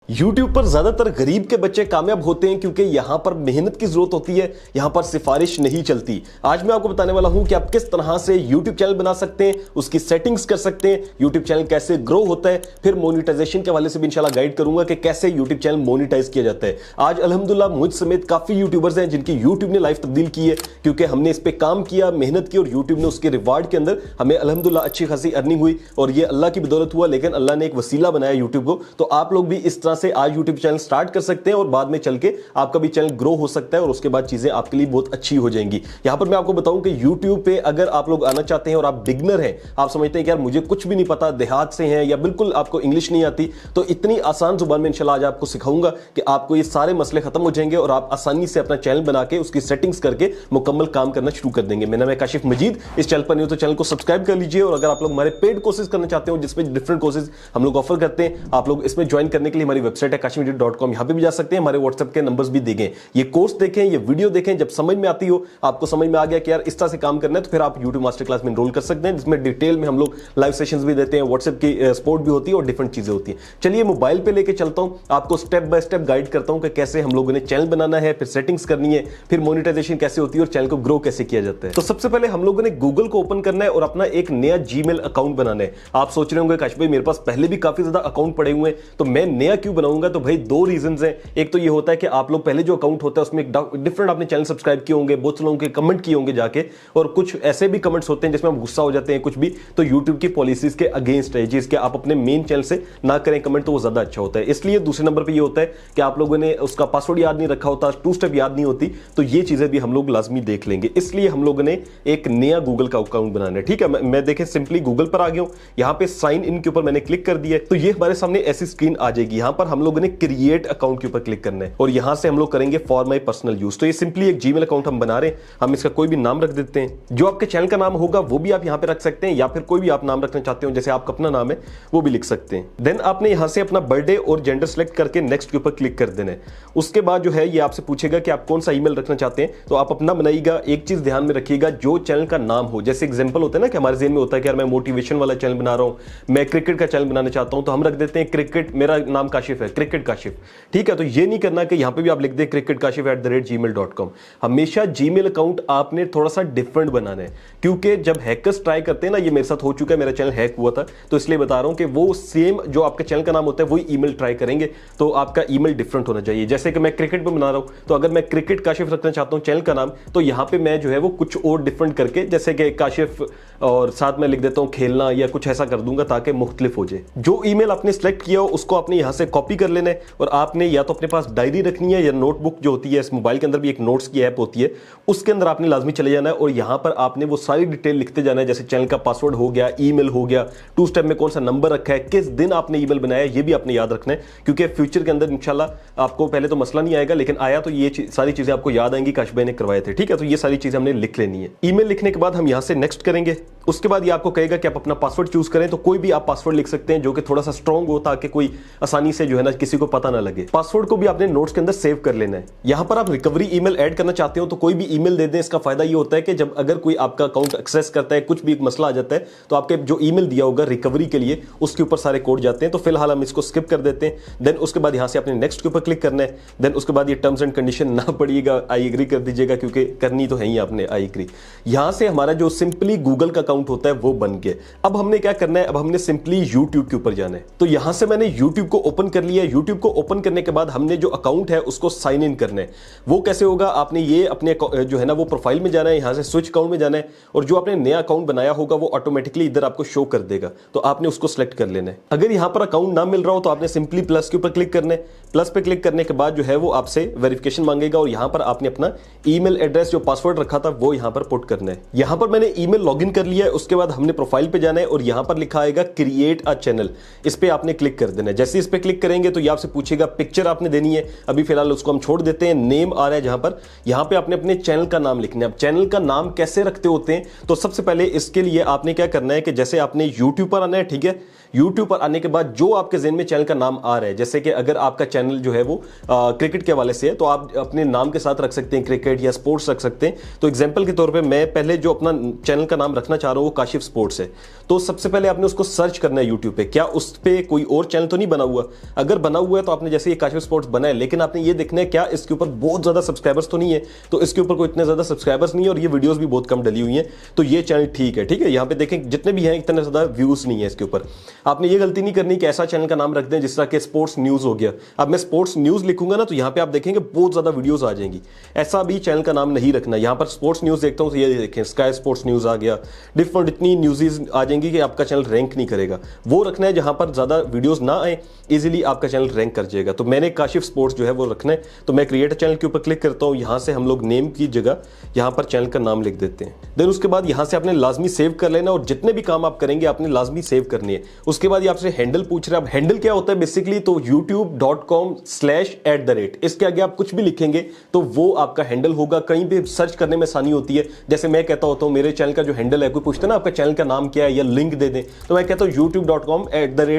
YouTube पर ज्यादातर गरीब के बच्चे कामयाब होते हैं क्योंकि यहां पर मेहनत की जरूरत होती है, यहां पर सिफारिश नहीं चलती। आज मैं आपको बताने वाला हूं कि आप किस तरह से YouTube चैनल बना सकते हैं, उसकी सेटिंग्स कर सकते हैं, YouTube चैनल कैसे ग्रो होता है, फिर मोनेटाइजेशन के हवाले से भी इंशाल्लाह गाइड करूंगा कि कैसे YouTube चैनल मोनेटाइज किया जाता है। आज अल्हम्दुलिल्लाह मुझ समेत काफी यूट्यूबर्स हैं जिनकी YouTube ने लाइफ तब्दील की है क्योंकि हमने इस पर काम किया, मेहनत की और YouTube ने उसके रिवार्ड के अंदर हमें अल्हम्दुलिल्लाह अच्छी खासी अर्निंग हुई और ये अल्लाह की बदौलत हुआ। लेकिन अल्लाह ने एक वसीला बनाया YouTube को, तो आप लोग भी इस तरह से आज YouTube चैनल स्टार्ट कर सकते हैं और बाद में चल के आपका भी चैनल ग्रो हो सकता है और उसके बाद चीजें आपके लिए बहुत अच्छी हो जाएंगी। यहां पर मैं आपको बताऊं कि YouTube पे अगर आप लोग आना चाहते हैं और आप बिगनर हैं, आप समझते हैं कि यार मुझे कुछ भी नहीं पता, देहात से हैं या बिल्कुल आपको इंग्लिश नहीं आती, तो इतनी आसान जुबान में इंशाल्लाह आज आपको सिखाऊंगा कि आपको ये सारे मसले खत्म हो जाएंगे और आप आसानी से अपना चैनल बना के उसकी सेटिंग्स करके मुकम्मल काम करना शुरू कर देंगे। मेरा नाम है काशिफ मजीद। इस चैनल पर नहीं हो तो चैनल को सब्सक्राइब कर लीजिए और अगर आप लोग हमारे पेड कोर्सेज करना चाहते हो जिसमें डिफरेंट कोर्सेज हम लोग ऑफर करते हैं, आप लोग इसमें ज्वाइन करने के लिए हमारी वेबसाइट है kashifmajid.com, यहां पे भी जा सकते हैं। हमारे व्हाट्सएप के नंबर्स भी देंगे, ये कोर्स देखें, ये वीडियो देखें, जब समझ में आती हो, आपको समझ में आ गया कि यार इस तरह से काम करना है, तो फिर आप YouTube मास्टर क्लास में एनरोल कर सकते हैं जिसमें डिटेल में हम लोग लाइव सेशंस भी देते हैं, व्हाट्सएप की सपोर्ट भी होती है और डिफरेंट चीजें होती हैं। चलिए मोबाइल पे लेके चलता हूं, आपको स्टेप बाय स्टेप गाइड करता हूं कि कैसे हम लोगों ने चैनल बनाना है, फिर सेटिंग्स करनी है, फिर मोनेटाइजेशन कैसे होती है और चैनल को ग्रो कैसे किया जाता है। तो सबसे पहले हम लोगों ने गूगल को ओपन करना है और अपना एक नया जीमेल अकाउंट बनाना है। आप सोच रहे होंगे काश भाई मेरे पास पहले भी काफी ज्यादा अकाउंट पड़े हुए हैं, तो मैं नया क्यों बनाऊंगा? तो भाई दो रीजंस हैं। एक तो ये होता है कि आप लोग पहले जो अकाउंट होता है उसमें डिफरेंट आपने चैनल सब्सक्राइब किए होंगे, बहुत से लोगों के कमेंट किए होंगे जाके, और कुछ ऐसे भी कमेंट्स होते हैं जिसमें हम गुस्सा हो जाते हैं कुछ भी, तो YouTube की पॉलिसीज के अगेंस्ट है जिसके आप अपने मेन चैनल से ना करें कमेंट, तो वो ज्यादा अच्छा होता है। इसलिए दूसरे नंबर पर ये होता है कि आप लोगों ने उसका पासवर्ड याद नहीं रखा होता, 2 स्टेप याद नहीं होती, तो ये चीजें भी हम लोग लाजमी देख लेंगे। इसलिए हम लोगों ने एक नया गूगल का अकाउंट बनाना है। ठीक है, मैं देखें सिंपली गूगल पर आ गया हूं, यहां पे साइन इन के ऊपर मैंने क्लिक कर दिया, तो ये हमारे सामने ऐसी स्क्रीन आ जाएगी। यहां पर हम लोगों ने क्रिएट अकाउंट के ऊपर क्लिक करना है और यहां से हम लोग करेंगे फॉर माई पर्सनल यूज। तो ये सिंपली एक जीमेल अकाउंट हम बना रहे हैं, हम इसका कोई भी नाम रख देते हैं। जो आपके चैनल का नाम होगा वो भी आप यहां पे रख सकते हैं या फिर कोई भी आप नाम रखना चाहते हो जैसे आपका अपना नाम है वो भी लिख सकते हैं। देन आपने यहां से अपना बर्थडे और जेंडर सेलेक्ट करके नेक्स्ट के ऊपर क्लिक कर देना है। उसके बाद जो है ये आपसे पूछेगा कि आप कौन सा ईमेल रखना चाहते हैं, तो आप अपना बनाइएगा। एक चीज ध्यान में रखिएगा, जो चैनल का नाम हो, जैसे एग्जांपल होता है ना कि हमारे ज़हन में होता है कि यार मैं मोटिवेशन वाला चैनल बना रहा हूं, मैं क्रिकेट का चैनल बनाना चाहता हूं, तो हम रख देते हैं क्रिकेट, मेरा नाम काशिफ है, क्रिकेट काशिफ। ठीक है, तो ये नहीं करना कि यहां पे भी आप लिख दें cricketkashif@gmail.com। हमेशा जीमेल अकाउंट आपने थोड़ा सा डिफरेंट बनाना है क्योंकि जब हैकर्स ट्राई करते हैं ना, ये मेरे साथ हो चुका है, मेरा चैनल हैक हुआ था, तो इसलिए बता रहा हूं कि वो सेम जो आपके चैनल का नाम होता है वही ईमेल ट्राई करेंगे, तो आपका ईमेल डिफरेंट होना चाहिए। जैसे कि मैं क्रिकेट पे बना रहा हूं, तो अगर मैं क्रिकेट काशिफ रखना चाहता हूं चैनल का नाम, तो यहां पे मैं जो है वो कुछ और डिफरेंट करके, जैसे कि काशिफ और साथ में लिख देता हूं खेलना या कुछ ऐसा कर दूंगा ताकि मुख्तलिफ हो जाए। जो ईमेल आपने सेलेक्ट किया हो उसको आपने यहां से कॉपी कर लेना है और आपने या तो अपने पास डायरी रखनी है या नोटबुक जो होती है, इस मोबाइल के अंदर भी एक नोट्स की ऐप होती है, उसके अंदर आपने लाजमी चले जाना है और यहां पर आपने वो सारी डिटेल लिखते जाना है, जैसे चैनल का पासवर्ड हो गया, ईमेल हो गया, 2 स्टेप में कौन सा नंबर रखा है, किस दिन आपने ईमेल बनाया, ये भी आपने याद रखना है क्योंकि फ्यूचर के अंदर इंशाल्लाह आपको पहले तो मसला नहीं आएगा, लेकिन आया तो ये सारी चीजें आपको याद आएंगी, काश भाई ने करवाए थे। ठीक है, तो ये सारी चीजें हमने लिख लेनी है। ईमेल लिखने के बाद हम यहां से नेक्स्ट करेंगे। उसके बाद ये आपको कहेगा कि आप अपना पासवर्ड चूज करें, तो कोई भी आप पासवर्ड लिख सकते हैं जो कि थोड़ा सा स्ट्रांग हो ताकि कोई आसानी से जो है ना किसी को पता ना लगे। पासवर्ड को भी आपने नोट्स के अंदर सेव कर लेना है। यहां पर आप रिकवरी ईमेल ऐड करना चाहते हो तो कोई भी ईमेल दे दें। इसका फायदा ये होता है कि जब अगर कोई आपका अकाउंट एक्सेस करता है, कुछ भी एक मसला आ जाता है, तो आपके जो ईमेल दिया होगा रिकवरी के लिए उसके ऊपर सारे कोड जाते हैं। तो फिलहाल हम इसको स्किप कर देते हैं। देन उसके बाद यहां से आपने नेक्स्ट के ऊपर क्लिक करना है। देन उसके बाद ये टर्म्स एंड कंडीशन ना पड़िएगा, आई एग्री कर दीजिएगा क्योंकि करनी तो है ही आपने आई एग्री। यहां से हमारा जो सिंपली गूगल का अकाउंट होता है वो बन गया। अब हमने क्या करना है, अब हमने सिंपली यूट्यूब के ऊपर जाना है। तो यहां से मैंने यूट्यूब को ओपन कर लिया। यूट्यूब को ओपन करने के बाद हमने जो अकाउंट है उसको साइन इन करना है। वो कैसे होगा, आपने ये अपने जो है ना वो प्रोफाइल में जाना है, यहां से स्विच अकाउंट में जाना है और जो आपने नया अकाउंट बनाया होगा वो ऑटोमेटिकली इधर आपको शो कर देगा, तो आपने उसको सिलेक्ट कर लेना है। अगर यहां पर अकाउंट ना मिल रहा हो तो आपने सिंपली प्लस के ऊपर क्लिक करना है। प्लस पे क्लिक करने के बाद जो है वो आपसे वेरिफिकेशन मांगेगा और यहां पर आपने अपना ईमेल एड्रेस जो पासवर्ड रखा था वो यहां पर पुट करना है। यहां पर मैंने ईमेल लॉगिन कर लिया है। उसके बाद हमने प्रोफाइल पे जाना है और यहां पर लिखा आएगा क्रिएट अ चैनल, इस पे आपने क्लिक कर देना है। जैसे इस पे क्लिक करेंगे तो ये आपसे पूछेगा पिक्चर आपने देनी है, अभी फिलहाल उसको हम छोड़ देते हैं। नेम आ रहा है जहां पर, यहां पे आपने अपने चैनल का नाम लिखना है। अब चैनल का नाम कैसे रखते होते हैं, तो सबसे पहले इसके लिए आपने क्या करना है कि जैसे आपने यूट्यूब पर आना है, ठीक है, यूट्यूब पर आने के बाद जो आपके ज़हन में चैनल का नाम आ रहा है, जैसे कि अगर आपका चैनल जो है वो क्रिकेट के हवाले से है तो आप अपने नाम के साथ रख सकते हैं क्रिकेट या स्पोर्ट्स रख सकते हैं। तो एग्जांपल के तौर पे मैं पहले जो अपना चैनल का नाम रखना चाह रहा हूं वो काशिफ स्पोर्ट्स है। तो सबसे पहले आपने उसको सर्च करना है यूट्यूब पे, क्या उस पे कोई और चैनल तो नहीं बना हुआ। अगर बना हुआ है तो आपने जैसे ये काशिफ स्पोर्ट्स बना है, लेकिन आपने ये देखना है क्या इसके ऊपर बहुत ज्यादा सब्सक्राइबर्स तो नहीं है। तो इसके ऊपर कोई इतने ज्यादा सब्सक्राइबर्स नहीं है और ये वीडियोस भी बहुत कम डली हुई है, तो ये चैनल ठीक है। ठीक है, यहाँ पे देखें जितने भी हैं इतने ज्यादा व्यूज नहीं है इसके ऊपर। आपने ये गलती नहीं करनी कि ऐसा चैनल का नाम रख दें जिस तरह के स्पोर्ट्स न्यूज हो गया। अब मैं स्पोर्ट्स न्यूज लिखूंगा ना तो यहाँ पे आप देखेंगे बहुत ज्यादा वीडियोस आ जाएंगी। ऐसा भी चैनल का नाम नहीं रखना। यहाँ पर स्पोर्ट्स न्यूज देखता हूँ तो ये देखें स्काई स्पोर्ट्स न्यूज आ गया, डिफरेंट इतनी न्यूज़ आ जाएंगी कि आपका चैनल रैंक नहीं करेगा। वो रखना है जहां पर ज्यादा वीडियोस ना आए, इजीली आपका चैनल रैंक कर जाएगा। तो मैंने काशिफ स्पोर्ट्स जो है वो रखना है, तो मैं क्रिएट चैनल के ऊपर क्लिक करता हूं। यहां से हम लोग नेम की जगह यहां पर चैनल का नाम लिख देते हैं। देन उसके बाद यहां से आपने लाजमी सेव कर लेना और जितने भी काम आप करेंगे आपने लाजमी सेव करनी है। उसके बाद ये आपसे हैंडल पूछ रहा है। अब हैंडल क्या होता है बेसिकली, तो youtube.com/@। इसके आगे आप कुछ भी लिखेंगे तो वो आपका हैंडल होगा। कहीं भी सर्च करने में आसानी होती है। जैसे मैं कहता होता हूं मेरे चैनल का जो हैंडल है, कोई पूछता है ना आपका चैनल का नाम क्या है या लिंक दे दें, तो मैं कहता हूं youtube.com/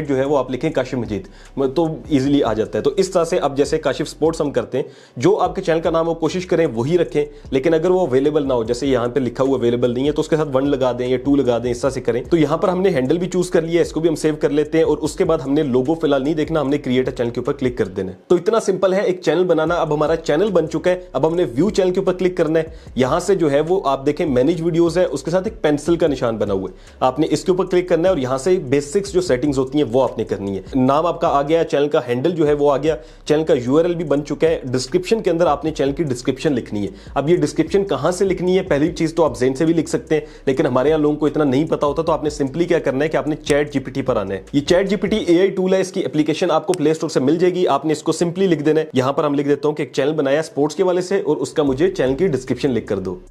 जो है वो आप लिखें काशिफ मजीद, तो इजीली आ जाता है। तो इस तरह से अब जैसे काशिफ स्पोर्ट्स हम करते हैं, जो आपके चैनल का नाम हो कोशिश करें वही रखें, लेकिन अगर वो अवेलेबल ना हो, जैसे यहां पे लिखा हुआ अवेलेबल नहीं है तो उसके साथ 1 लगा दें या 2 लगा दें, इस तरह से करें। तो यहां पर हमने हैंडल भी चूज कर लिया, इसको भी हम सेव कर लेते हैं और उसके बाद हमने लोगो फिलहाल नहीं देखना, हमने क्रिएट चैनल के ऊपर क्लिक कर देना। तो इतना सिंपल है एक चैनल बनाना। अब हमारा चैनल बन चुका है, अब हमने व्यू चैनल के ऊपर क्लिक करना है। यहां से जो है वो आप देखें मैनेज वीडियोस है, उसके साथ एक पेंसिल का निशान बना हुआ है, आपने इसके ऊपर क्लिक करना है और यहां से बेसिक्स जो सेटिंग्स होती हैं वो आपने करनी है। नाम आपका आ गया, चैनल का हैंडल जो है वो आ गया, चैनल का यूआरएल भी बन चुका है। डिस्क्रिप्शन के अंदर आपने चैनल की डिस्क्रिप्शन लिखनी है। अब ये डिस्क्रिप्शन कहां से लिखनी है, पहली चीज तो आप ज़हन से भी लिख सकते हैं, लेकिन हमारे यहां लोगों को इतना नहीं पता होता, तो आपने सिंपली क्या करना है कि आपने चैट जीपीटी पर आना है। ये चैट जीपीटी एआई टूल है, इसकी एप्लीकेशन आपको प्ले स्टोर से मिल जाएगी। आपने इसको सिंपली लिख देना है। यहां पर हम लिख देता हूं कि एक चैनल बनाया स्पोर्ट्स के वाले से और उसका मुझे चैनल की डिस्क्रिप्शन लिख कर दो।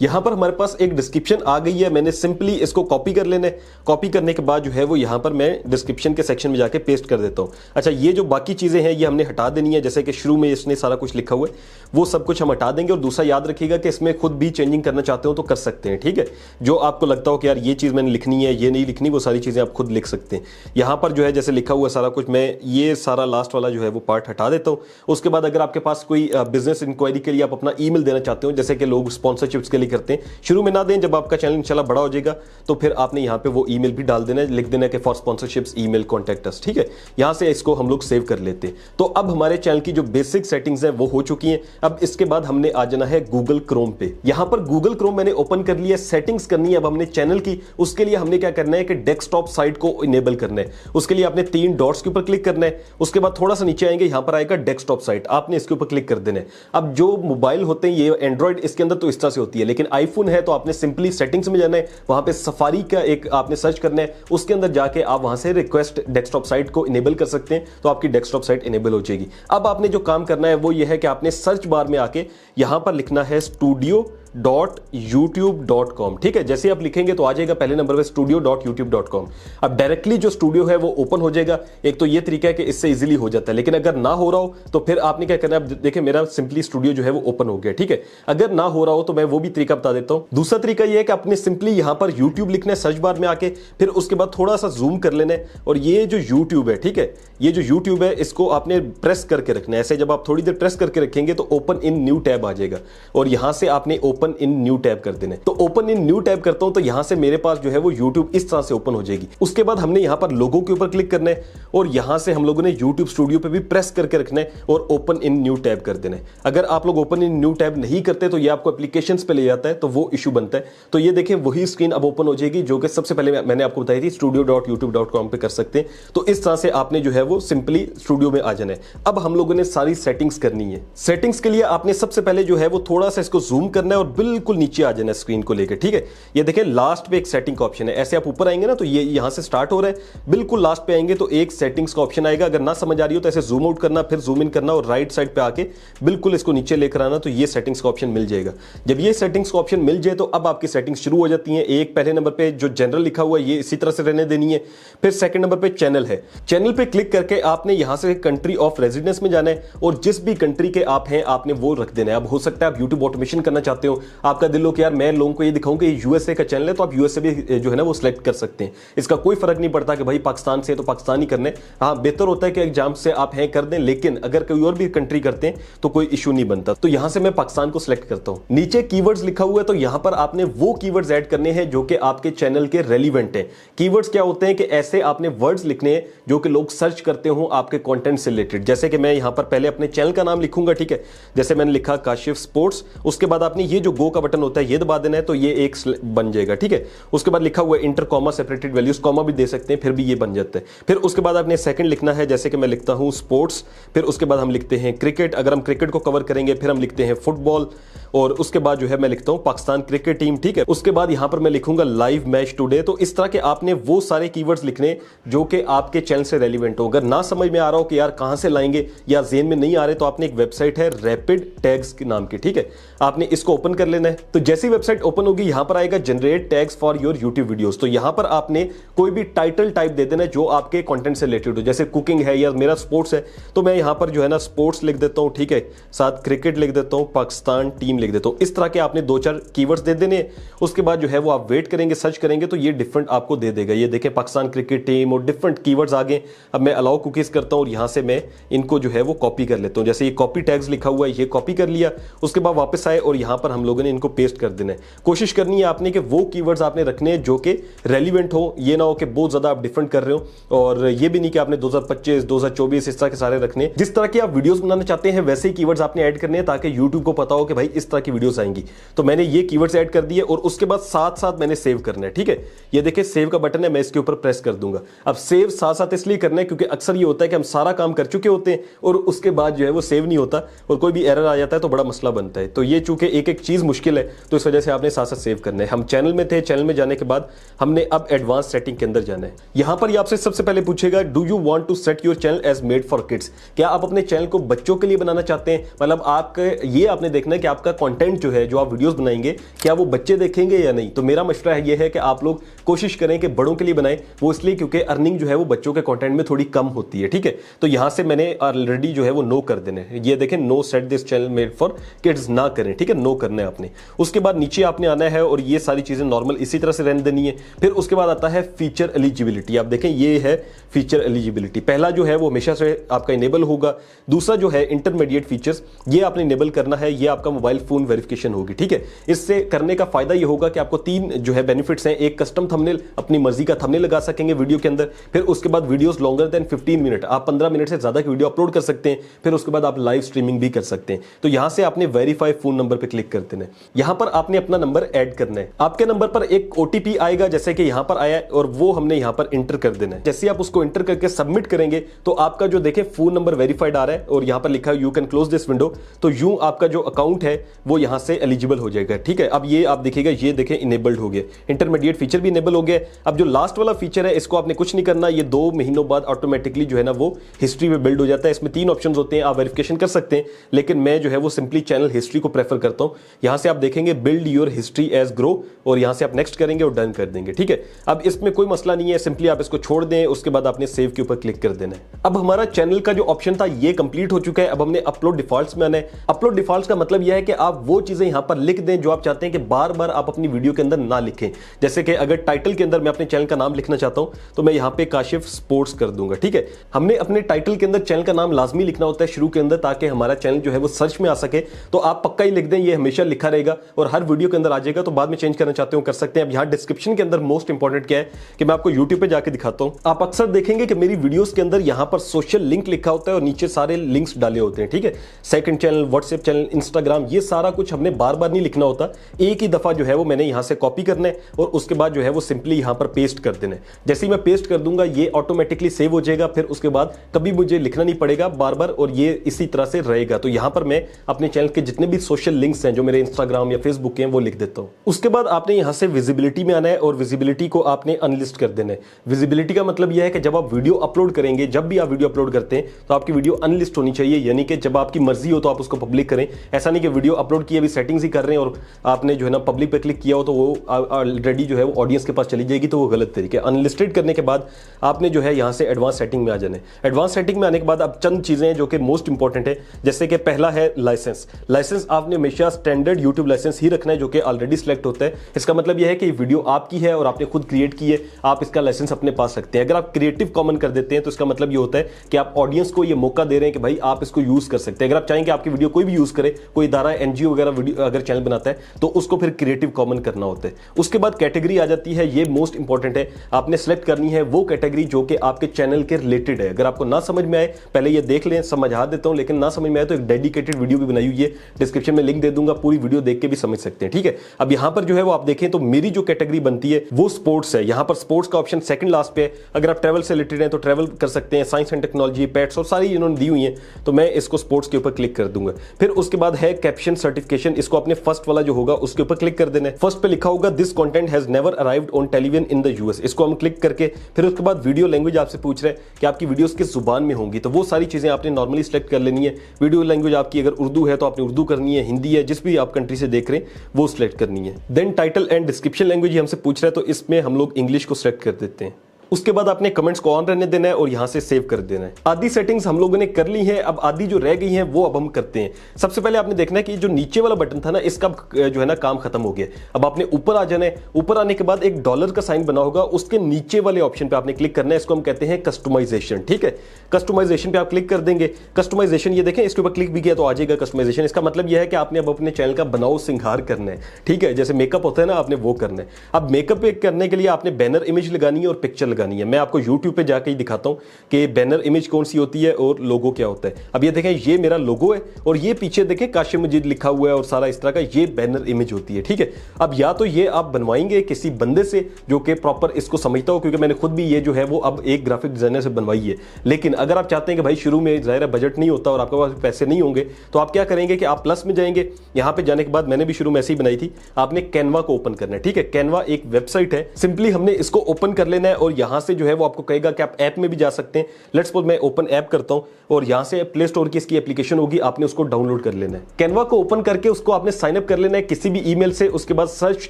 यहां पर हमारे पास एक डिस्क्रिप्शन आ गई है, मैंने सिंपली इसको कॉपी कर लेना है। कॉपी करने के बाद जो है वो यहां पर मैं डिस्क्रिप्शन के सेक्शन में जाके पेस्ट कर देता हूं। अच्छा, ये जो बाकी चीजें हैं ये हमने हटा देनी है, जैसे कि शुरू में इसने सारा कुछ लिखा हुआ है वो सब कुछ हम हटा देंगे। और दूसरा याद रखिएगा कि इसमें खुद भी चेंजिंग करना चाहते हो तो कर सकते हैं, ठीक है। जो आपको लगता हो कि यार ये चीज मैंने लिखनी है, ये नहीं लिखनी, वो सारी चीजें आप खुद लिख सकते हैं। यहां पर जो है जैसे लिखा हुआ सारा कुछ, मैं ये सारा लास्ट वाला जो है वो पार्ट हटा देता हूं। उसके बाद अगर आपके पास कोई बिजनेस इंक्वायरी के लिए आप अपना ईमेल देना चाहते हो, जैसे कि लोग स्पॉन्सरशिप्स के लिए करते हैं, शुरू में ना दें, जब आपका चैनल इंशाल्लाह बड़ा हो जाएगा तो फिर आपने यहां पे वो ईमेल भी डाल देना है, लिख देना है कि for sponsorships email contact us, ठीक है। यहां से इसको हम लोग सेव कर लेते हैं। तो अब हमारे चैनल की जो बेसिक सेटिंग्स हैं वो हो चुकी हैं। अब इसके बाद हमने आ जाना है गूगल क्रोम पे। यहां पर गूगल क्रोम मैंने ओपन कर लिया, सेटिंग्स करनी है अब हमने चैनल की। उसके लिए हमने क्या करना है कि डेस्कटॉप साइट को इनेबल करना है। उसके लिए आपने 3 डॉट्स के ऊपर क्लिक करना है। उसके बाद थोड़ा सा नीचे आएंगे, यहां पर आएगा डेस्कटॉप साइट, आपने इसके ऊपर क्लिक कर देना है। अब जो मोबाइल होते हैं ये एंड्रॉइड, इसके अंदर तो इस तरह से होती है, लेकिन आईफोन है तो आपने सिंपली सेटिंग्स में जाना है, वहां पे सफारी का एक आपने सर्च करना है, उसके अंदर जाके आप वहां से रिक्वेस्ट डेस्कटॉप साइट को इनेबल कर सकते हैं, तो आपकी डेस्कटॉप साइट इनेबल हो जाएगी। अब आपने जो काम करना है वो ये है कि आपने सर्च बार में आके यहां पर लिखना है studio.youtube.com, ठीक है। जैसे आप लिखेंगे तो आ जाएगा पहले नंबर पे studio.youtube.com। अब डायरेक्टली जो स्टूडियो है वो ओपन हो जाएगा। एक तो ये तरीका है कि इससे इजीली हो जाता है, लेकिन अगर ना हो रहा हो तो फिर आपने क्या करना है। देखिए मेरा सिंपली स्टूडियो जो है वो ओपन हो गया, ठीक है। अगर ना हो रहा हो तो मैं वो भी तरीका बता देता हूं। दूसरा तरीका यह है कि आपने सिंपली यहां पर यूट्यूब लिखना है सर्च बार में आके, फिर उसके बाद थोड़ा सा जूम कर लेना है और ये जो यूट्यूब है, ठीक है, ये जो यूट्यूब है इसको आपने प्रेस करके रखना है। ऐसे जब आप थोड़ी देर प्रेस करके रखेंगे तो ओपन इन न्यू टैब आ जाएगा और यहां से आपने ओपन इन न्यू टैब कर देना है। तो ओपन इन न्यू टैब करता हूं तो यहां से मेरे पास जो है वो यूट्यूब इस तरह से ओपन हो जाएगी। उसके बाद हमने यहां पर लोगो के ऊपर क्लिक करना है और यहां से हम लोगों ने यूट्यूब स्टूडियो पे भी प्रेस करके रखना है और ओपन इन न्यू टैब कर देना है। अगर आप लोग ओपन इन न्यू टैब नहीं करते तो ये आपको एप्लीकेशंस पे ले जाता है, तो वो इशू बनता है। तो ये देखें वही स्क्रीन अब ओपन हो जाएगी जो कि सबसे पहले मैंने आपको बताई थी, studio.youtube.com पे कर सकते हैं। तो इस तरह से आपने जो है वो सिंपली स्टूडियो में आ जाना है। अब हम लोगों ने सारी सेटिंग्स करनी है। सेटिंग्स के लिए आपने सबसे पहले जो है वो थोड़ा सा इसको जूम करना है और बिल्कुल नीचे आ जाना है स्क्रीन को लेकर, ठीक है। ये देखें लास्ट पे एक सेटिंग का ऑप्शन है, ऐसे आप ऊपर आएंगे ना तो ये यहां से स्टार्ट हो रहा है, बिल्कुल लास्ट पे आएंगे तो एक सेटिंग्स का ऑप्शन आएगा। अगर ना समझ आ रही हो तो ऐसे जूम आउट करना, फिर जूम इन करना और राइट साइड पे आके बिल्कुल इसको नीचे लेकर आना, तो ये सेटिंग्स का ऑप्शन मिल जाएगा। जब ये सेटिंग्स का ऑप्शन मिल जाए तो अब आपकी सेटिंग्स शुरू हो जाती हैं। एक पहले नंबर पे जो जनरल लिखा हुआ है ये इसी तरह से रहने देनी है। फिर सेकंड नंबर पे चैनल है। चैनल पे क्लिक करके आपने यहां से कंट्री ऑफ रेजिडेंस में जाना है और जिस भी कंट्री के आप हैं आपने वो रख देना है। अब हो सकता है आप यूट्यूब ऑटोमेशन करना चाहते हो, आपका दिल हो कि यार मैं लोगों को ये दिखाऊं कि यूएसए का चैनल है, तो आप यूएसए भी जो है ना वो सिलेक्ट कर सकते हैं। इसका कोई फर्क नहीं पड़ता कि भाई पाकिस्तान से तो पाकिस्तान ही करने। हाँ, बेहतर होता है कि एग्जाम से आप हैं कर दें, लेकिन अगर कोई और भी कंट्री करते हैं तो कोई इशू नहीं बनता। तो यहां से मैं पाकिस्तान को सिलेक्ट करता हूं। नीचे कीवर्ड्स लिखा हुआ है, तो यहां पर आपने वो कीवर्ड्स ऐड करने हैं जो कि आपके चैनल के रेलिवेंट हैं। कीवर्ड्स क्या होते हैं कि ऐसे आपने वर्ड्स लिखने हैं जो कि लोग सर्च करते हो आपके कंटेंट से रिलेटेड। जैसे कि मैं यहां पर पहले अपने चैनल का नाम लिखूंगा, ठीक है, जैसे मैंने लिखा काशिफ स्पोर्ट्स। उसके बाद आपने ये जो गो का बटन होता है ये दबा देना है, तो ये एक बन जाएगा, ठीक है। उसके बाद लिखा हुआ है inter comma separated values, comma भी दे सकते हैं, फिर भी ये बन जाता है। फिर उसके बाद आपने सेकंड लिखना है, जैसे कि मैं लिखता हूं स्पोर्ट्स, फिर उसके बाद हम लिखते हैं क्रिकेट, अगर हम क्रिकेट को कवर करेंगे, फिर हम लिखते हैं फुटबॉल, और उसके बाद जो है मैं लिखता हूं पाकिस्तान क्रिकेट टीम, ठीक है। उसके बाद यहां पर मैं लिखूंगा लाइव मैच टुडे। तो इस तरह के आपने वो सारे कीवर्ड्स लिखने जो कि आपके चैनल से रेलिवेंट हो। अगर ना समझ में आ रहा हो कि यार कहां से लाएंगे या ज़हन में नहीं आ रहे, तो आपने एक वेबसाइट है रैपिड टैग्स के नाम की, ठीक है, आपने इसको ओपन कर लेना है। तो जैसी वेबसाइट ओपन होगी यहां पर आएगा generate tags for your YouTube videos. तो यहां पर आपने कोई भी टाइटल टाइप दे देना जो आपके कंटेंट से रिलेटेड हो। जैसे कुकिंग है या मेरा स्पोर्ट्स है, तो मैं यहां पर जो है ना स्पोर्ट्स लिख देता हूं, ठीक है, साथ क्रिकेट लिख देता हूं, पाकिस्तान टीम लिख देता हूं। इस तरह के आपने 2-4 कीवर्ड्स दे देने। उसके बाद जो है वो आप वेट करेंगे, सर्च करेंगे तो ये डिफरेंट आपको दे देगा। ये देखें पाकिस्तान क्रिकेट टीम और डिफरेंट कीवर्ड्स आ गए। अब मैं अलाउ कुकीज करता हूं और यहां से मैं इनको जो है वो कॉपी कर लेता हूं। जैसे ये कॉपी टैग्स लिखा हुआ है, ये कॉपी कर लिया। उसके बाद वापस आए और यहां पर हम लोगों ने इनको पेस्ट कर देना है। कोशिश करनी है आपने कि वो कीवर्ड्स आपने रखने हैं जो कि रेलिवेंट हो। ये ना हो कि बहुत ज्यादा आप डिफरेंट कर रहे हो, और ये भी नहीं कि आपने 2025 2024 इस तरह के सारे रखने। जिस तरह की आप वीडियोस बनाना चाहते हैं वैसे ही कीवर्ड्स आपने ऐड करने हैं ताकि यूट्यूब को पता हो कि भाई इस तरह की वीडियोस आएंगी। तो मैंने ये कीवर्ड्स ऐड कर दिए और उसके बाद साथ साथ मैंने सेव करना है, ठीक है। ये देखिए सेव का बटन है, मैं इसके ऊपर प्रेस कर दूंगा। अब सेव साथ साथ इसलिए करना है क्योंकि अक्सर ये होता है कि हम सारा काम कर चुके होते हैं और उसके बाद जो है वो सेव नहीं होता और कोई भी एरर आ जाता है तो बड़ा मसला बनता है। तो ये चूंकि एक एक चीज मुश्किल है तो इस वजह से आपने साथ साथ सेव करना है। हम चैनल में थे, चैनल में जाने के बाद हमने अब एडवांस सेटिंग के अंदर जाना है। यहां पर आपसे सबसे पहले पूछेगा do you want to set your channel as made for kids. क्या आप अपने चैनल को बच्चों के लिए बनाना चाहते हैं? मतलब आपके ये आपने देखना है कि आपका कंटेंट जो है, जो आप वीडियोस बनाएंगे, क्या वो बच्चे देखेंगे या नहीं। तो मेरा मशवरा है ये है कि आप लोग कोशिश करें कि बड़ों के लिए बनाएं। वो इसलिए क्योंकि अर्निंग जो है वो बच्चों के कंटेंट में थोड़ी कम होती है, ठीक है। तो यहां से मैंने ऑलरेडी जो है वो नो कर देने, ये देखें no set this channel made for kids ना करें, ठीक है, नो करना है आपने। उसके बाद नीचे आपने आना है और ये सारी चीजें नॉर्मल इसी तरह से रहने देनी है। फिर उसके बाद आता है फीचर एलिजिबिलिटी। आप देखें ये है फीचर एलिजिबिलिटी। पहला जो है वो हमेशा से आपका इनेबल होगा। दूसरा जो है इंटरमीडिएट फीचर्स, ये आपने इनेबल करना है। ये आपका मोबाइल फोन वेरिफिकेशन होगी, ठीक है। इससे करने का फायदा ये होगा कि आपको 3 जो है बेनिफिट्स हैं। एक, कस्टम थंबनेल, अपनी मर्जी का थंबनेल लगा सकेंगे वीडियो के अंदर। फिर उसके बाद वीडियोस लॉन्गर देन 15 मिनट, आप 15 मिनट से ज्यादा की वीडियो अपलोड कर सकते हैं। फिर उसके बाद आप लाइव स्ट्रीमिंग भी कर सकते हैं। तो यहां से आपने वेरीफाई फोन नंबर पे क्लिक कर देना है। यहां पर आपने अपना नंबर ऐड करना है। आपके नंबर पर एक ओटीपी आएगा जैसे कि यहां पर आया है और वो हमने यहां पर इंटर कर देना है। जैसे आप उसको इंटर करके सबमिट करेंगे तो आपका जो देखें फोन नंबर वेरीफाइड आ रहा है और यहां पर लिखा है you can close this window. तो यूं आपका जो अकाउंट है वो यहां से एलिजिबल हो जाएगा, ठीक है। अब ये आप देखिएगा, ये देखें इनेबल्ड हो गया, इंटरमीडिएट फीचर भी इनेबल हो गया। अब जो लास्ट वाला फीचर है इसको आपने कुछ नहीं करना, ये 2 महीनों बाद ऑटोमेटिकली जो है ना वो हिस्ट्री में बिल्ड हो जाता है। इसमें 3 ऑप्शंस होते हैं, आप वेरिफिकेशन कर सकते हैं, लेकिन मैं जो है वो सिंपली चैनल हिस्ट्री को प्रेफर करता हूं। यहां से आप देखेंगे build your history as grow और यहां से आप नेक्स्ट करेंगे और डन कर देंगे, ठीक है। अब इसमें कोई मसला नहीं है, सिंपली आप इसको छोड़ दें। उसके बाद आपने सेव के ऊपर क्लिक कर देना है। अब हमारा चैनल का जो ऑप्शन था ये कंप्लीट हो चुका है। अब हमने अपलोड डिफॉल्ट्स में आना है। अपलोड डिफॉल्ट्स का मतलब यह है कि आप वो चीजें यहां पर लिख दें जो आप चाहते हैं कि बार बार आप अपनी वीडियो के अंदर ना लिखें। जैसे कि अगर टाइटल के अंदर मैं अपने चैनल का नाम लिखना चाहता हूं तो मैं यहां पे काशिफ स्पोर्ट्स कर दूंगा, ठीक है। हमने अपने टाइटल के अंदर चैनल का नाम लाजमी लिखना होता है शुरू के अंदर, ताकि हमारा चैनल जो है वो सर्च में आ सके। तो आप पक्का ही लिख दें, ये हमेशा लिखा रहेगा और हर वीडियो के अंदर आ जाएगा। तो बाद में चेंज करना चाहते हो कर सकते हैं। अब यहां डिस्क्रिप्शन के अंदर मोस्ट इंपॉर्टेंट क्या है कि मैं आपको यूट्यूब पे जाके दिखाता हूं। आप अक्सर देखेंगे कि मेरी वीडियोस के अंदर यहां पर सोशल लिंक लिखा होता है और नीचे सारे लिंक्स डाले होते हैं, ठीक है। Second channel, WhatsApp channel, Instagram, ये सारा कुछ हमने बार बार नहीं लिखना होता, एक ही दफा जो है वो मैंने यहां से कॉपी करना है और उसके बाद जो है वो सिंपली यहां पर पेस्ट कर देना है। जैसे ही मैं पेस्ट कर दूंगा ये ऑटोमेटिकली सेव हो जाएगा, फिर उसके बाद कभी मुझे लिखना नहीं पड़ेगा बार बार, और ये इसी तरह से रहेगा। तो यहां पर मैं अपने चैनल के जितने भी सोशल लिंक्स हैं जो मेरे इंस्टाग्राम या फेसबुक के हैं वो लिख देता हूं। उसके बाद आपने यहां से विजिबिलिटी में आना है और विजिबिलिटी को आपने अनलिस्ट कर देना है। विजिबिलिटी का मतलब यह है कि जब आप वीडियो अपलोड करेंगे, जब भी आप वीडियो अपलोड करते हैं तो आपकी वीडियो अनलिस्ट होनी चाहिए, यानी कि जब आपकी मर्जी हो तो आप उसको पब्लिक करें। ऐसा नहीं कि वीडियो अपलोड किए अभी सेटिंग्स ही कर रहे हैं और आपने जो है ना पब्लिक पे क्लिक किया हो तो वो ऑलरेडी जो है वो ऑडियंस के पास चली जाएगी, तो वो गलत तरीके। अनलिस्टेड करने के बाद आपने जो है यहां से एडवांस सेटिंग में आ जाना है। एडवांस सेटिंग में आने के बाद अब चंद चीजें हैं जो कि मोस्ट इंपॉर्टेंट है, जैसे कि पहला है लाइसेंस। लाइसेंस आपने हमेशा स्टैंडर्ड यूट्यूब लाइसेंस ही रखना है जो कि ऑलरेडी सिलेक्ट होता है। इसका मतलब यह है कि वीडियो आपकी है और आपने खुद क्रिएट की है, आप इसका लाइसेंस अपने पास रखते हैं। अगर आप क्रिएटिव कॉमन कर देते हैं तो इसका मतलब यह होता है कि आप ऑडियंस को यह मौका दे रहे हैं कि भाई आप इसको यूज कर सकते हैं। अगर आप चाहेंगे आपकी वीडियो कोई भी यूज करे, कोई इदारा एनजीओ वगैरह वीडियो अगर चैनल बनाता है तो उसको फिर क्रिएटिव कॉमन करना होता है। उसके बाद कैटेगरी आ जाती है, ये मोस्ट इंपॉर्टेंट है। आपने सेलेक्ट करनी है वो कैटेगरी जो कि आपके चैनल के रिलेटेड है। अगर आपको ना समझ में आए पहले ये देख लें, समझा देता हूं, लेकिन ना समझ में आए तो एक डेडिकेटेड वीडियो भी बनाई हुई है, डिस्क्रिप्शन में लिंक दे दूंगा, पूरी वीडियो देख के भी समझ सकते हैं। ठीक है, अब यहां पर जो है वो आप देखें तो मेरी जो कैटेगरी बनती है वो स्पोर्ट्स है। यहां पर स्पोर्ट्स का ऑप्शन सेकंड लास्ट पे है। अगर आप ट्रैवल से रिलेटेड हैं तो ट्रैवल कर सकते हैं, साइंस एंड टेक्नोलॉजी, पेट्स और सारी इन्होंने दी हुई है, तो मैं इसको स्पोर्ट्स के ऊपर क्लिक कर दूंगा। फिर उसके बाद है कैप्शन सर्टिफिकेशन, इसको अपने फर्स्ट वाला जो होगा उसके ऊपर क्लिक कर देना है। फर्स्ट पे लिखा होगा this content has never arrived on television in the US, इसको हम क्लिक करके फिर उसके बाद वीडियो लैंग्वेज आपसे पूछ रहे हैं कि आपकी वीडियोस किस जुबान में होंगी, तो वो सारी चीजें आपने नॉर्मली सिलेक्ट कर लेनी है। वीडियो लैंग्वेज आपकी अगर उर्दू है तो आपने उर्दू करनी है, हिंदी है, जिस भी आप कंट्री से देख रहे हैं वो सिलेक्ट करनी है। Then title and description language हमसे पूछ रहा है, तो इसमें हम लोग इंग्लिश को सिलेक्ट कर देते हैं। उसके बाद आपने कमेंट्स को ऑन रहने देना है और यहां से सेव कर देना है। आधी सेटिंग्स हम लोगों ने कर ली है, अब आधी जो रह गई हैं वो अब हम करते हैं। सबसे पहले आपने देखना है कि जो नीचे वाला बटन था ना, इसका जो है ना काम खत्म हो गया। अब आपने ऊपर आ जाना है। ऊपर आने के बाद एक डॉलर का साइन बना होगा, उसके नीचे वाले ऑप्शन पे आपने क्लिक करना है। इसको हम कहते हैं कस्टमाइजेशन। ठीक है, कस्टमाइजेशन पे आप क्लिक कर देंगे। कस्टमाइजेशन ये देखें, इसके ऊपर क्लिक भी किया तो आ जाएगा कस्टमाइजेशन। इसका मतलब यह है कि आपने अब अपने चैनल का बनाओ सिंगार करना है। ठीक है, जैसे मेकअप होता है ना, आपने वो करना है। अब मेकअप करने के लिए आपने बैनर इमेज लगानी है और पिक्चर लगानी है। मैं आपको यूट्यूब पे जाके ही दिखाता हूं कि बैनर इमेज कौन सी होती है और लोगो क्या होता है। अब ये देखें, ये मेरा लोगो है और ये पीछे देखें काशिम मजीद लिखा हुआ है और सारा इस तरह का, ये बैनर इमेज होती है। ठीक है, अब या तो ये आप बनवाएंगे किसी बंदे से जो कि प्रॉपर इसको समझता हो, क्योंकि मैंने खुद भी ये जो है वो अब एक ग्राफिक डिजाइनर से बनवाई है। लेकिन अगर आप चाहते हैं कि भाई शुरू में ज़ाहिर बजट नहीं होता और आपके पास पैसे नहीं होंगे, तो आप क्या करेंगे कि आप प्लस में जाएंगे। यहां पे जाने के बाद मैंने भी शुरू में ऐसे ही बनाई थी, आपने कैनवा को ओपन करना है। ठीक है, कैनवा एक वेबसाइट है, सिंपली हमने इसको ओपन कर लेना है और यहां से जो है वो आपको कहेगा कि आप ऐप में भी जा सकते हैं। लेट्स सपोज मैं ओपन ऐप करता हूं और यहां से प्ले स्टोर की इसकी एप्लीकेशन होगी, आपने उसको डाउनलोड कर लेना है। कैनवा को ओपन करके उसको आपने साइन अप कर लेना है किसी भी ईमेल से। उसके बाद सर्च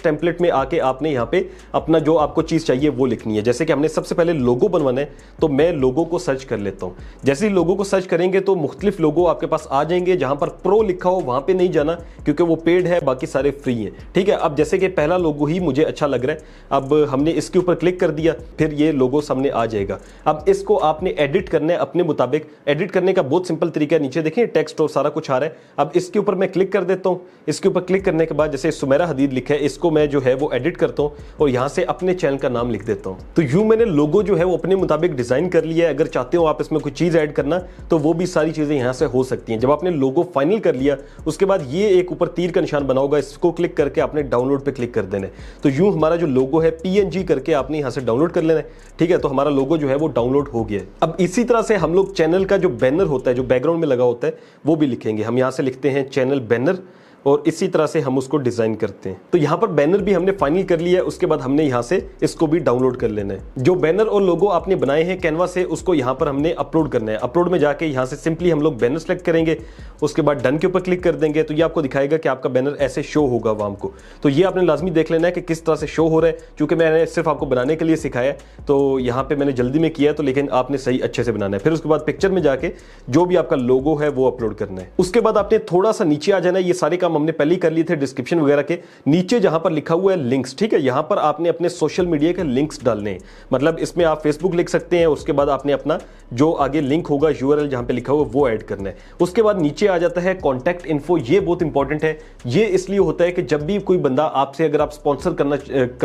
टेम्पलेट में आके आपने यहां पे अपना जो आपको चीज चाहिए वो लिखनी है। जैसे कि हमने सबसे पहले लोगो बनवाना है, तो मैं लोगो को सर्च कर लेता हूं। जैसे ही लोगो को सर्च करेंगे तो मुख्तलिफ लोगो आपके पास आ जाएंगे। जहां पर प्रो लिखा हो वहां पे नहीं जाना, क्योंकि वो पेड है, बाकी सारे फ्री हैं। ठीक है, अब जैसे कि पहला लोगो ही मुझे अच्छा लग रहा है, अब हमने इसके ऊपर क्लिक कर दिया, फिर ये लोगो सामने आ जाएगा। अब इसको आपने एडिट करना है अपने मुताबिक। एडिट करने का बहुत सिंपल तरीका है, नीचे देखिए टेक्स्ट और सारा कुछ आ रहा है। अब इसके ऊपर मैं क्लिक कर देता हूं। इसके ऊपर क्लिक करने के बाद जैसे सुमेरा हदीद लिखा है, इसको मैं जो है वो एडिट करता हूं और यहां से अपने चैनल का नाम लिख देता हूं। तो यूं मैंने लोगो जो है वो अपने मुताबिक डिजाइन कर लिया है। अगर चाहते हो आप इसमें कुछ चीज ऐड करना तो वो भी सारी चीजें यहां से हो सकती हैं। जब आपने लोगो फाइनल कर लिया, उसके बाद ये एक ऊपर तीर का निशान बना होगा, इसको क्लिक करके आपने डाउनलोड पे क्लिक कर देना है। तो यूं हमारा जो लोगो है PNG करके आपने यहां से डाउनलोड कर लेना है। ठीक है, तो हमारा लोगो जो है वो डाउनलोड हो गया है। अब इसी तरह से हम लोग चैनल का जो बैनर होता है, जो बैकग्राउंड में लगा होता है, वो भी लिखेंगे। हम यहां से लिखते हैं चैनल बैनर और इसी तरह से हम उसको डिजाइन करते हैं। तो यहां पर बैनर भी हमने फाइनल कर लिया है। उसके बाद हमने यहां से इसको भी डाउनलोड कर लेना है। जो बैनर और लोगो आपने बनाए हैं कैनवा से, उसको यहां पर हमने अपलोड करना है। अपलोड में जाके यहां से सिंपली हम लोग बैनर सेलेक्ट करेंगे, उसके बाद डन के ऊपर क्लिक कर देंगे। तो ये आपको दिखाएगा कि आपका बैनर ऐसे शो होगा वाम को। तो ये आपने लाजमी देख लेना है कि किस तरह से शो हो रहा है, क्योंकि मैंने सिर्फ आपको बनाने के लिए सिखाया है, तो यहाँ पे मैंने जल्दी में किया है, तो लेकिन आपने सही अच्छे से बनाना है। फिर उसके बाद पिक्चर में जाके जो भी आपका लोगो है वो अपलोड करना है। उसके बाद आपने थोड़ा सा नीचे आ जाना है। ये सारे काम हमने पहले ही कर लिए थे डिस्क्रिप्शन वगैरह के नीचे, जहां पर लिखा हुआ है लिंक्स। ठीक है, यहां पर आपने अपने सोशल मीडिया के लिंक्स डालने हैं। मतलब इसमें आप फेसबुक लिख सकते हैं, उसके बाद आपने अपना जो आगे लिंक होगा URL जहां पे लिखा हुआ वो ऐड करना है। उसके बाद नीचे आ जाता है कॉन्टैक्ट इन्फो। ये बहुत इंपॉर्टेंट है। ये इसलिए होता है कि जब भी कोई बंदा आपसे, अगर आप स्पॉन्सर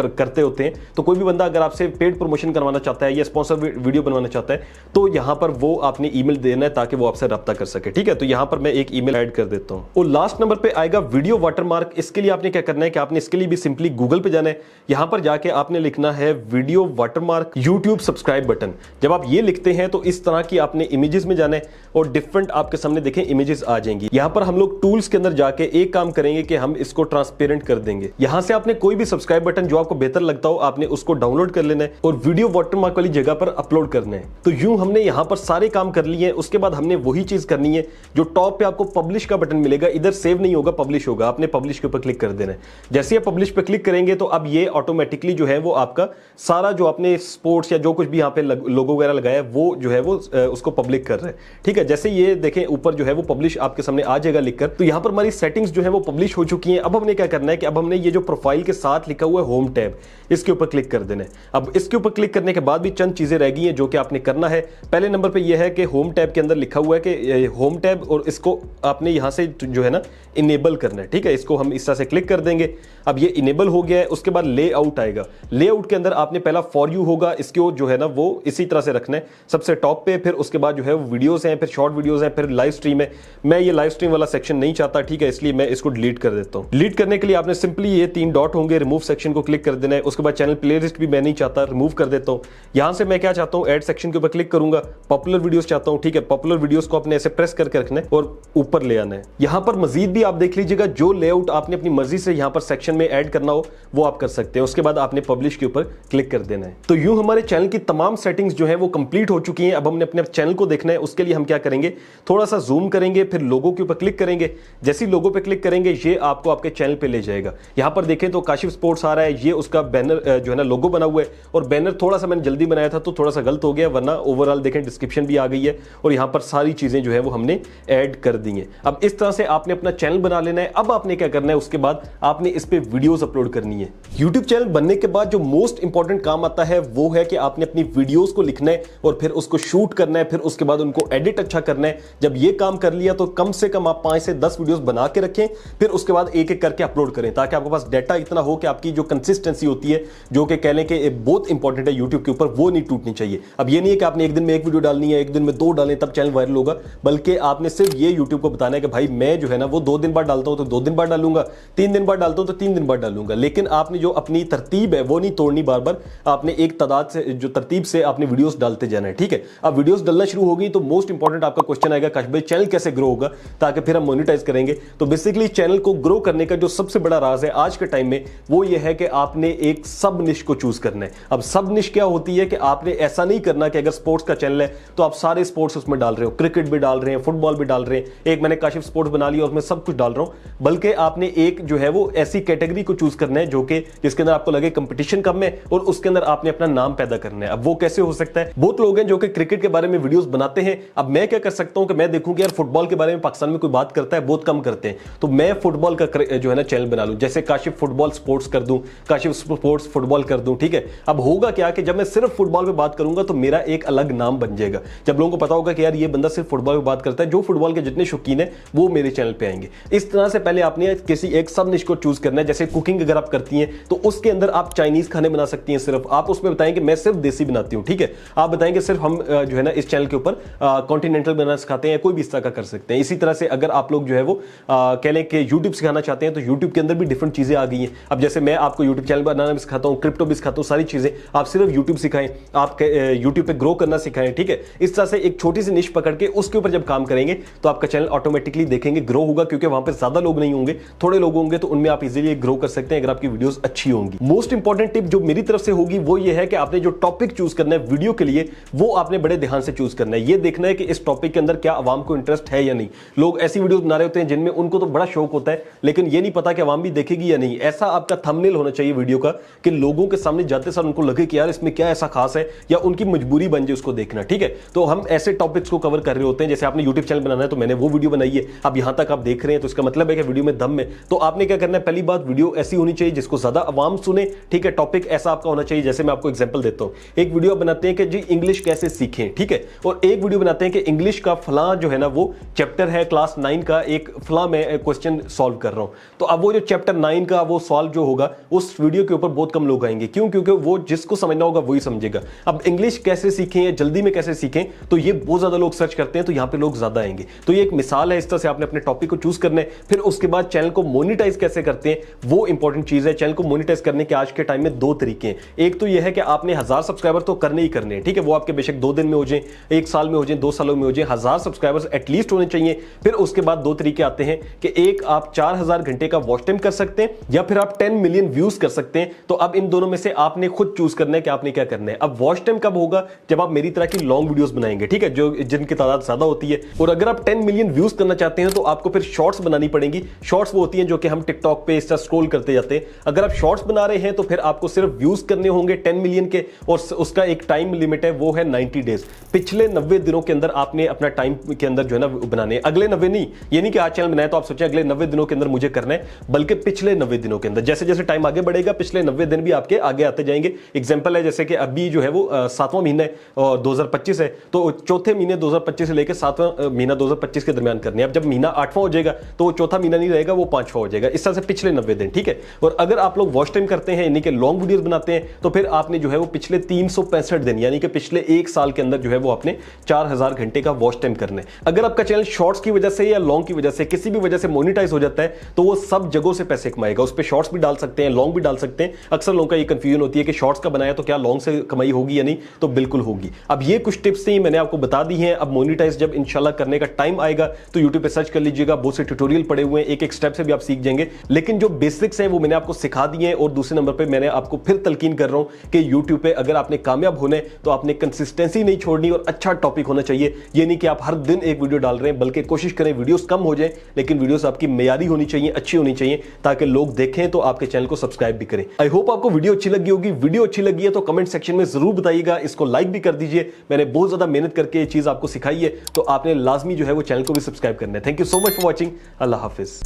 करते होते हैं, तो कोई भी बंदा अगर आपसे पेड प्रमोशन करवाना चाहता है या स्पॉन्सर वीडियो बनवाना चाहता है, तो यहां पर वो आपने ईमेल देना है ताकि वो आपसे रब्ता कर सके। ठीक है, तो यहां पर मैं एक ईमेल ऐड कर देता हूं। और लास्ट नंबर पे आएगा आएगा वीडियो वाटरमार्क। इसके लिए आपने क्या करना है कि आपने इसके लिए भी सिंपली गूगल पे जाना है, यहां पर जाके आपने लिखना है video watermark YouTube subscribe button. जब आप ये लिखते हैं तो इस तरह की आपने इमेजेस में जाना है और डिफरेंट आपके सामने देखें इमेजेस आ जाएंगी। यहां पर हम लोग टूल्स के अंदर जाके एक काम करेंगे कि हम इसको ट्रांसपेरेंट कर देंगे। यहां से आपने कोई भी सब्सक्राइब बटन जो आपको बेहतर लगता हो आपने उसको डाउनलोड कर लेना है और वीडियो वाटरमार्क वाली जगह पर अपलोड करना है। तो यूं हमने यहां पर सारे काम कर लिए। उसके बाद हमने वही चीज करनी है जो टॉप पे आपको पब्लिश का बटन मिलेगा, इधर सेव नहीं होगा पब्लिश होगा, आपने पब्लिश के ऊपर क्लिक कर देना है। जैसे आप पब्लिश पे क्लिक करेंगे तो अब ये ऑटोमेटिकली जो है वो आपका सारा जो आपने स्पोर्ट्स या जो कुछ भी यहाँ पे लोगो वगैरह लगाया वो जो है वो उसको पब्लिक कर रहे हैं। ठीक है, जैसे ये देखें ऊपर जो है वो पब्लिश आपके सामने आ जाएगा लिखकर। तो यहाँ पर हमारी सेटिंग्स जो है वो पब्लिश हो चुकी हैं। अब हमने क्या करना है कि अब हमने ये जो प्रोफाइल के साथ लिखा हुआ है होम टैब, इसके ऊपर क्लिक कर देना है। अब इसके ऊपर क्लिक करने के बाद भी चंद चीजें रह गई हैं जो कि आपने करना है। पहले नंबर पे ये है कि होम टैब के अंदर लिखा हुआ है कि होम टैब, और इसको आपने यहां से जो है ना इनेबल करना है। ठीक है, इसको हम इस तरह से क्लिक कर देंगे। अब ये इनेबल हो गया है। उसके बाद लेआउट आएगा। लेआउट के अंदर आपने पहला फॉर यू होगा, इसको जो है ना वो इसी तरह से रखना है सबसे टॉप पे। फिर उसके बाद जो है वीडियोस हैं, फिर शॉर्ट वीडियोस हैं, फिर लाइव स्ट्रीम है। मैं ये लाइव स्ट्रीम वाला सेक्शन नहीं चाहता, ठीक है, इसलिए मैं इसको डिलीट कर देता हूं। डिलीट करने के लिए आपने सिंपली ये 3 डॉट होंगे, रिमूव सेक्शन को क्लिक कर देना है। उसके बाद चैनल प्लेलिस्ट भी मैं नहीं चाहता, रिमूव कर देता हूं। यहां से मैं क्या चाहता हूं, ऐड सेक्शन के ऊपर क्लिक करूंगा, पॉपुलर वीडियोस चाहता हूं। ठीक है, पॉपुलर वीडियोस को आपने ऐसे प्रेस करके रखना है और ऊपर ले आना है। यहां पर मजीद भी आप देख लीजिएगा, जो लेआउट आपने अपनी मर्जी से यहां पर सेक्शन में ऐड करना हो वो आप कर सकते हैं। उसके बाद आपने पब्लिश के ऊपर क्लिक कर देना है। तो यूं हमारे चैनल की तमाम सेटिंग्स जो है वो कंप्लीट हो चुकी हैं। अब हमने अपने चैनल को देखना है। उसके लिए हम क्या करेंगे, थोड़ा सा जूम करेंगे, फिर लोगो के ऊपर क्लिक करेंगे। जैसे ही लोगो पे क्लिक करेंगे ये आपको आपके चैनल पे ले जाएगा। यहां पर देखें तो काशिफ स्पोर्ट्स आ रहा है, ये उसका बैनर जो है ना लोगो बना हुआ है। और बैनर थोड़ा सा मैंने जल्दी बनाया था तो थोड़ा सा गलत हो गया, वरना ओवरऑल देखें डिस्क्रिप्शन भी आ गई है और यहां पर सारी चीजें जो है वो हमने ऐड कर दी हैं। अब इस तरह से आपने अपना चैनल बना लेना है। अब आपने क्या करना है, उसके बाद आपने इस पे वीडियोस अपलोड करनी है। यूट्यूब चैनल बनने के बाद जो मोस्ट इंपॉर्टेंट काम आता है वो है कि आपने अपनी वीडियोस को लिखना है और फिर उसको शूट करना है, फिर उसके बाद उनको एडिट अच्छा करना है। जब ये काम कर लिया तो कम से कम आप 5 से 10 वीडियोस बना के रखें, फिर उसके बाद एक एक करके अपलोड करें ताकि आपके पास डाटा इतना हो कि आपकी जो कंसिस्टेंसी होती है, जो कि कह लें कि बहुत इंपॉर्टेंट है यूट्यूब के ऊपर, वो नहीं टूटनी चाहिए। अब ये नहीं है कि आपने एक दिन में एक वीडियो डालनी है, एक दिन में 2 डालें तब चैनल वायरल होगा, बल्कि आपने सिर्फ ये यूट्यूब को बताना है कि भाई मैं जो है ना वो 2 दिन बाद डालता हूं तो 2 दिन बाद डालूंगा, 3 दिन बाद डालता हूं तो 3 दिन बाद डालूंगा। लेकिन आपने जो अपनी तरतीब है वो नहीं तोड़नी, बार बार आपने एक तादाद से जो तरतीब से आपने वीडियोस डालते जाना है। ठीक है, अब वीडियोस डालना शुरू हो गई तो मोस्ट इंपॉर्टेंट आपका क्वेश्चन आएगा, काश भाई चैनल कैसे ग्रो होगा ताकि फिर हम मोनेटाइज करेंगे। तो बेसिकली चैनल को ग्रो करने का जो सबसे बड़ा राज है आज के टाइम में वो ये है कि आपने एक सब निश को चूज करना है। अब सब निश क्या होती है कि आपने ऐसा नहीं करना कि अगर स्पोर्ट्स का चैनल है तो आप सारे स्पोर्ट्स उसमें डाल रहे हो, क्रिकेट भी डाल रहे हैं, फुटबॉल भी डाल रहे हैं, एक मैंने काशिफ स्पोर्ट्स बना लिया और उसमें सब कुछ डाल रहा हूं, बल्कि आपने एक जो है वो ऐसी कैटेगरी को चूज करना है जो कि जिसके अंदर आपको लगे कंपटीशन कम है और उसके अंदर आपने अपना नाम पैदा करना है। अब वो कैसे हो सकता है, बहुत लोग हैं जो कि क्रिकेट के बारे में वीडियोस बनाते हैं। अब मैं क्या कर सकता हूं कि मैं देखूं कि यार फुटबॉल के बारे में पाकिस्तान में कोई बात करता है, बहुत कम करते हैं, तो मैं फुटबॉल का जो है ना चैनल बना लूं, जैसे काशिफ फुटबॉल स्पोर्ट्स कर दूं, काशिफ स्पोर्ट्स फुटबॉल कर दूं। ठीक है, अब होगा क्या कि जब मैं सिर्फ फुटबॉल पे बात करूंगा तो मेरा एक अलग नाम बन जाएगा। जब लोगों को पता होगा कि यार ये बंदा सिर्फ फुटबॉल पे बात करता है, जो फुटबॉल के जितने शौकीन है वो मेरे चैनल पे आएंगे। इस तरह से पहले आपने किसी एक सब निश को चूज करना है। जैसे कुकिंग अगर आप करती हैं तो उसके अंदर आप चाइनीज खाने बना सकती हैं, सिर्फ आप उसमें बताएं कि मैं सिर्फ देसी बनाती हूं। ठीक है, आप बताएंगे सिर्फ हम जो है ना इस चैनल के ऊपर कॉन्टिनेंटल बनाना सिखाते हैं, कोई भी इस तरह का कर सकते हैं। इसी तरह से अगर आप लोग जो है वो कह लें कि यूट्यूब सिखाना चाहते हैं तो यूट्यूब के अंदर भी डिफरेंट चीजें आ गई हैं। अब जैसे मैं आपको यूट्यूब चैनल बनाना भी सिखाता हूं, क्रिप्टो भी सिखाता हूं, सारी चीजें आप सिर्फ यूट्यूब सिखाएं, आप यूट्यूब पे ग्रो करना सिखाएं। ठीक है, इस तरह से एक छोटी सी निश पकड़ के उसके ऊपर जब काम करेंगे तो आपका चैनल ऑटोमेटिकली देखेंगे ग्रो होगा, क्योंकि वहां पे ज्यादा लोग नहीं होंगे, थोड़े लोग होंगे, तो उनमें आप इजीली ग्रो कर सकते हैं अगर आपकी वीडियोस अच्छी होंगी। मोस्ट इंपॉर्टेंट टिप जो मेरी तरफ से होगी वो ये है कि आपने जो टॉपिक चूज करना है वीडियो के लिए वो आपने बड़े ध्यान से चूज करना है। ये देखना है कि इस टॉपिक के अंदर क्या आवाम को इंटरेस्ट है या नहीं। लोग ऐसी वीडियोस बना रहे होते हैं जिनमें उनको तो बड़ा शौक होता है लेकिन ये नहीं पता कि आवाम भी देखेगी या नहीं। ऐसा आपका थंबनेल होना चाहिए वीडियो का कि लोगों के सामने जाते सार उनको लगे कि यार इसमें क्या ऐसा खास है, या उनकी मजबूरी बन जाए उसको देखना। ठीक है, तो हम ऐसे टॉपिक्स को कवर कर रहे होते हैं। जैसे आपने यूट्यूब चैनल बनाना है तो मैंने वो वीडियो बनाई है, अब यहां तक आप देख रहे हैं तो इसका मतलब है कि वीडियो में दम है। तो आपने क्या करना है, पहली बात वीडियो ऐसी होनी चाहिए जिसको ज्यादा आवाम सुने। ठीक है, टॉपिक ऐसा आपका होना चाहिए, जैसे मैं आपको एग्जांपल देता हूं, एक वीडियो बनाते हैं कि जी इंग्लिश कैसे सीखें। ठीक है, और एक वीडियो बनाते हैं कि इंग्लिश का फलां जो है ना वो चैप्टर है क्लास 9 का, एक फलां मैं क्वेश्चन सॉल्व कर रहा हूं। तो अब वो जो चैप्टर 9 का वो सॉल्व जो होगा उस वीडियो के ऊपर बहुत कम लोग आएंगे। क्यों? क्योंकि वो जिसको समझना होगा वही समझेगा। अब इंग्लिश कैसे सीखें या जल्दी में कैसे सीखें, तो ये बहुत ज्यादा लोग सर्च करते हैं, तो यहां पे लोग ज्यादा आएंगे। तो ये एक मिसाल है, इस तरह से आपने अपने टॉपिक को चूज करना है। फिर उसके बाद चैनल को मोनेटाइज कैसे करते हैं वो इंपॉर्टेंट चीज है। चैनल को मोनेटाइज करने के आज के टाइम में दो तरीके हैं। एक तो यह है कि आपने 1000 सब्सक्राइबर तो करने ही करने हैं, ठीक है, वो आपके बेशक 2 दिन में हो जाए, 1 साल में हो जाए, 2 सालों में हो जाए, 1000 सब्सक्राइबर्स एटलीस्ट होने चाहिए। फिर उसके बाद दो तरीके आते हैं कि एक आप 4000 घंटे का वॉच टाइम कर सकते हैं या फिर आप 10 मिलियन व्यूज कर सकते हैं। तो अब इन दोनों में से आपने खुद चूज करना है कि आपने क्या करना है। अब वॉच टाइम कब होगा? जब आप मेरी तरह की लॉन्ग वीडियोस बनाएंगे, ठीक है, जो जिनकी तादाद ज्यादा होती है। और अगर आप 10 मिलियन व्यूज करना चाहते हैं तो आपको फिर शॉर्ट्स बनानी पड़ेंगी। शॉर्ट्स वो होती हैं जो कि हम टिकटॉक पे इस तरह स्क्रॉल करते जाते हैं। अगर आप शॉर्ट्स बना रहे हैं तो फिर आपको सिर्फ व्यूज करने होंगे 10 मिलियन के, और उसका एक टाइम लिमिट है, वो है 90 डेज। पिछले 90 दिनों के अंदर आपने अपना टाइम के अंदर जो है ना बनाने, अगले 90 नहीं, ये नहीं कि आज चैनल बनाए तो आप सोचें अगले 90 दिनों के अंदर मुझे करना है, बल्कि पिछले 90 दिनों के अंदर। जैसे जैसे टाइम आगे बढ़ेगा पिछले 90 दिन भी आपके आगे आते जाएंगे। एग्जांपल है जैसे कि अभी जो है वो 7वां महीना है और 2025 है, तो चौथे महीने 2025 से लेकर 7वां महीना 2025 के दरमियान करने। अब जब महीना 8वां हो जाएगा तो वो चौथा महीना नहीं रहेगा, वो 5वां हो जाएगा। इस तरह से पिछले 90 दिन, ठीक है। और अगर आप लोग वॉच टाइम करते हैं यानी कि लॉन्ग वीडियोस बनाते हैं तो फिर आपने जो है वो पिछले 365 दिन यानी कि पिछले 1 साल के अंदर जो है वो आपने 4000 घंटे का वॉच टाइम करना है। अगर आपका चैनल शॉर्ट्स की वजह से या लॉन्ग की वजह से किसी भी वजह से मोनेटाइज हो जाता है तो वो सब जगहों से पैसे कमाएगा। उस पर शॉर्ट्स भी डाल सकते हैं, लॉन्ग भी डाल सकते हैं। अक्सर लोगों का ये कंफ्यूजन होती है कि शॉर्ट्स का बनाया तो क्या लॉन्ग से कमाई होगी या नहीं, तो बिल्कुल होगी। अब ये कुछ टिप्स थी मैंने आपको बता दी हैं। अब मोनेटाइज जब इंशाल्लाह करने का टाइम आएगा तो यूट्यूब पे सर्च कर लीजिएगा, बहुत से ट्यूटोरियल पड़े हुए हैं, एक एक स्टेप से भी आप सीख जाएंगे। लेकिन जो बेसिक्स हैं वो मैंने आपको सिखा दिए हैं। और दूसरे नंबर पे मैंने आपको फिर तलकीन कर रहा हूं कि यूट्यूब पे अगर आपने कामयाब होना है तो आपने कंसिस्टेंसी नहीं छोड़नी और अच्छा टॉपिक होना चाहिए। ये नहीं कि आप हर दिन एक वीडियो डाल रहे हैं, बल्कि कोशिश करें वीडियोस कम हो जाए लेकिन वीडियोस आपकी मेयारी होनी चाहिए, अच्छी होनी चाहिए, ताकि लोग देखें तो आपके चैनल को सब्सक्राइब भी करें। आई होप आपको वीडियो अच्छी लगी होगी। वीडियो अच्छी लगी है तो कमेंट सेक्शन में जरूर बताइएगा, इसको लाइक भी कर दीजिए। मैंने बहुत ज्यादा मेहनत करके ये चीज आपको सिखाई है तो आपने लाजमी जो है वो चैनल को भी सब्सक्राइब करना है। Thank you so much for watching. Allah Hafiz.